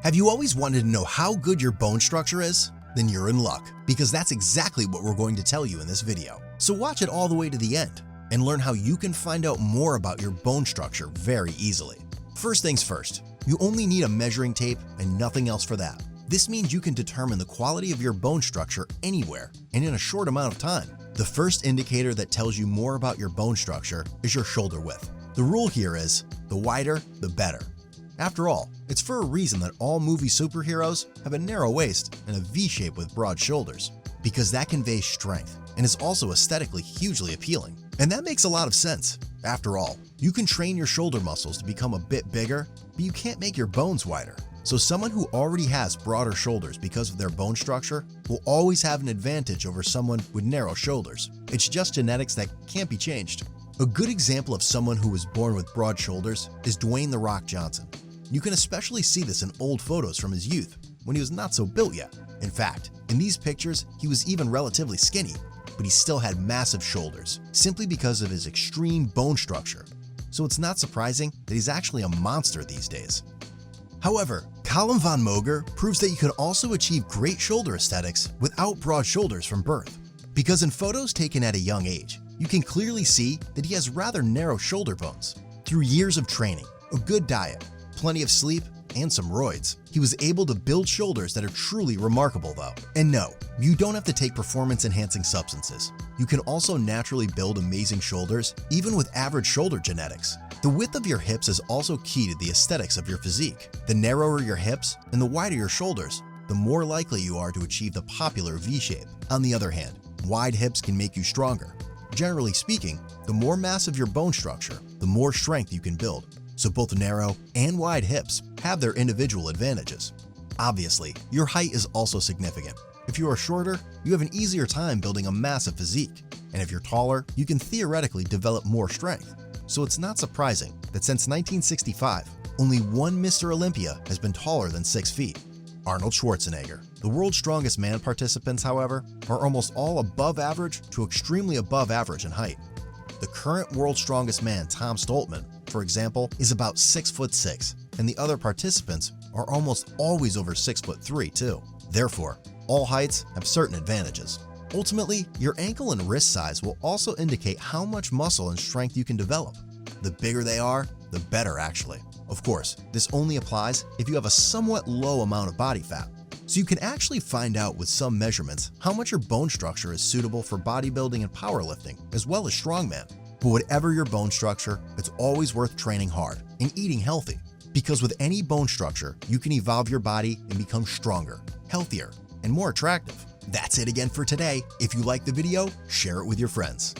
Have you always wanted to know how good your bone structure is? Then you're in luck, because that's exactly what we're going to tell you in this video. So watch it all the way to the end and learn how you can find out more about your bone structure very easily. First things first, you only need a measuring tape and nothing else for that. This means you can determine the quality of your bone structure anywhere and in a short amount of time. The first indicator that tells you more about your bone structure is your shoulder width. The rule here is, the wider, the better. After all, it's for a reason that all movie superheroes have a narrow waist and a V-shape with broad shoulders, because that conveys strength and is also aesthetically hugely appealing. And that makes a lot of sense. After all, you can train your shoulder muscles to become a bit bigger, but you can't make your bones wider. So someone who already has broader shoulders because of their bone structure will always have an advantage over someone with narrow shoulders. It's just genetics that can't be changed. A good example of someone who was born with broad shoulders is Dwayne "The Rock" Johnson. You can especially see this in old photos from his youth, when he was not so built yet. In fact, in these pictures, he was even relatively skinny, but he still had massive shoulders, simply because of his extreme bone structure. So it's not surprising that he's actually a monster these days. However, Colin von Moger proves that you could also achieve great shoulder aesthetics without broad shoulders from birth. Because in photos taken at a young age, you can clearly see that he has rather narrow shoulder bones. Through years of training, a good diet, plenty of sleep, and some roids, he was able to build shoulders that are truly remarkable though. And no, you don't have to take performance-enhancing substances. You can also naturally build amazing shoulders even with average shoulder genetics. The width of your hips is also key to the aesthetics of your physique. The narrower your hips and the wider your shoulders, the more likely you are to achieve the popular V-shape. On the other hand, wide hips can make you stronger. Generally speaking, the more massive your bone structure, the more strength you can build. So both narrow and wide hips have their individual advantages. Obviously, your height is also significant. If you are shorter, you have an easier time building a massive physique. And if you're taller, you can theoretically develop more strength. So it's not surprising that since 1965, only one Mr. Olympia has been taller than 6 feet. Arnold Schwarzenegger. The world's strongest man participants, however, are almost all above average to extremely above average in height. The current world's strongest man, Tom Stoltman, for example, is about 6'6", and the other participants are almost always over 6'3" too. Therefore, all heights have certain advantages. Ultimately, your ankle and wrist size will also indicate how much muscle and strength you can develop. The bigger they are, the better actually. Of course, this only applies if you have a somewhat low amount of body fat. So you can actually find out with some measurements how much your bone structure is suitable for bodybuilding and powerlifting, as well as strongman. But whatever your bone structure, it's always worth training hard and eating healthy. Because with any bone structure, you can evolve your body and become stronger, healthier, and more attractive. That's it again for today. If you liked the video, share it with your friends.